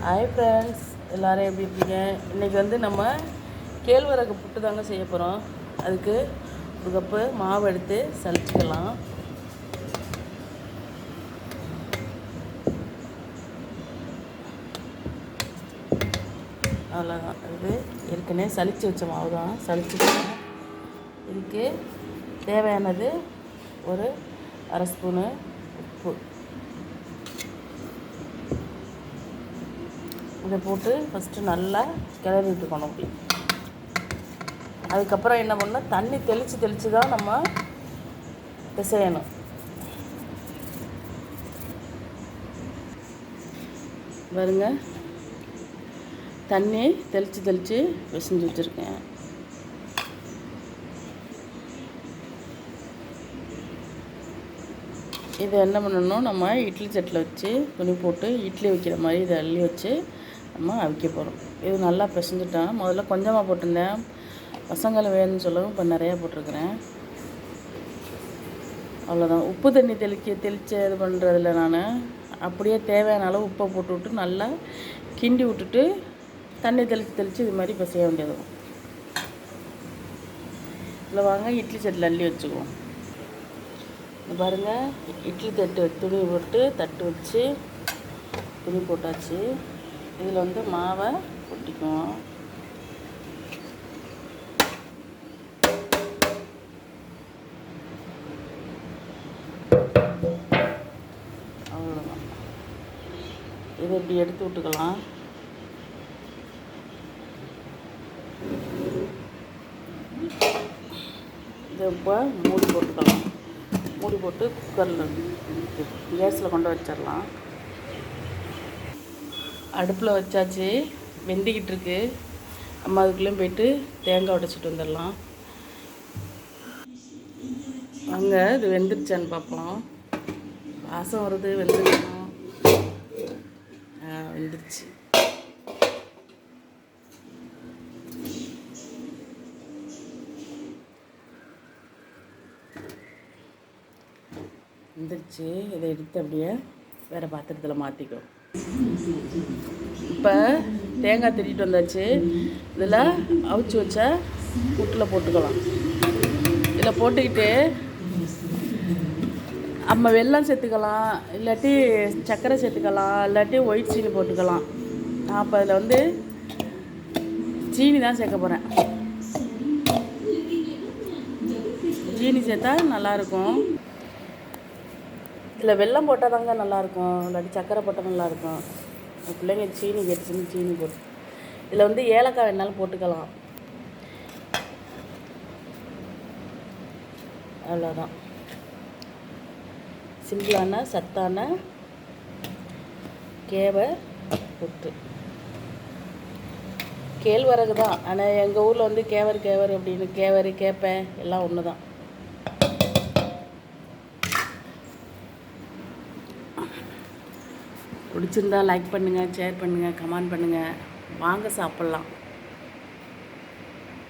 Hi friends, எல்லோரும் எப்படி இருக்கீங்க? இன்றைக்கி வந்து நம்ம கேழ்வரகு புட்டு தாங்க செய்ய போகிறோம். அதுக்கு ஒரு கப்பு மாவு எடுத்து சலிச்சுக்கலாம். அவ்வளோதான். இது ஏற்கனவே சலித்து வச்ச மாவு தான், சலிச்சுக்கலாம். இதுக்கு தேவையானது ஒரு அரை ஸ்பூனு உப்பு. இதை போட்டு ஃபஸ்ட்டு நல்லா கிளறி விட்டுக்கணும். அப்படி அதுக்கப்புறம் என்ன பண்ணணும், தண்ணி தெளித்து தான் நம்ம பிசையணும். பாருங்க, தண்ணி தெளித்து பிசைஞ்சு வச்சுருக்கேன். இதை என்ன பண்ணணும், நம்ம இட்லி சட்டில் வச்சு துணி போட்டு இட்லி வைக்கிற மாதிரி இதை அள்ளி வச்சு நம்ம அவிக்க போகிறோம். இது நல்லா பிசைஞ்சிட்டேன். முதல்ல கொஞ்சமாக போட்டிருந்தேன், பசங்களை வேணும்னு சொல்லவும் இப்போ நிறையா போட்டிருக்கிறேன். அவ்வளோதான். உப்பு தண்ணி தெளித்து இது பண்ணுறதில்ல. நான் அப்படியே தேவையான அளவு உப்பை போட்டு நல்லா கிண்டி விட்டுட்டு தண்ணி தெளித்து இது மாதிரி பிசைய வேண்டியது. இதில் வாங்க இட்லி சட்டில் அள்ளி வச்சுக்குவோம். இது பாருங்கள், இட்லி துணி போட்டு தட்டு வச்சு துணி போட்டாச்சு. இதில் வந்து மாவை கொட்டிக்குவோம். அவ்வளோதான். இதை இப்படி எடுத்து விட்டுக்கலாம். இதை இப்போ மூடி போட்டுக்கலாம். மூடி போட்டு குக்கரில் கேஸில் கொண்டு வச்சிடலாம். அடுப்பில் வச்சாச்சு, வெந்திக்கிட்டு இருக்கு. நம்ம அதுக்குள்ளேயும் போயிட்டு தேங்காய் உடைச்சிட்டு வந்துடலாம். அங்கே இது வெந்துருச்சான்னு பார்ப்போம். வாசம் வருது, வெந்துருக்கணும். வெந்துருச்சு. வெந்துருச்சு. இதை எடுத்து அப்படியே வேறு பாத்திரத்தில் மாற்றிக்கோ. இப்போ தேங்காய் திருட்டிட்டு வந்தாச்சு. இதில் அவிச்சு வச்ச புட்டில் போட்டுக்கலாம். இதில் போட்டுக்கிட்டு நம்ம வெல்லம் சேர்த்துக்கலாம், இல்லாட்டி சர்க்கரை சேர்த்துக்கலாம், இல்லாட்டி ஒயிட் சீனி போட்டுக்கலாம். நான் இப்போ அதில் வந்து சீனி தான் சேர்க்க போகிறேன். சீனி சேர்த்தா நல்லாயிருக்கும். இதில் வெல்லம் போட்டால் தாங்க நல்லாயிருக்கும், இல்லாட்டி சர்க்கரை போட்டால் நல்லாயிருக்கும். பிள்ளைங்க சீனி கேட்டுச்சுன்னு சீனி போட்டு, இதில் வந்து ஏலக்காய் வேணாலும் போட்டுக்கலாம். அவ்வளோதான். சிம்பிளான சத்தான புட்டு. கேழ்வரகு தான், ஆனால் எங்கள் ஊரில் வந்து கேவர் அப்படின்னு கேப்பை எல்லாம் ஒன்று தான். பிடிச்சிருந்தா லைக் பண்ணுங்கள், ஷேர் பண்ணுங்கள், கமெண்ட் பண்ணுங்கள். வாங்க சாப்பிட்லாம்.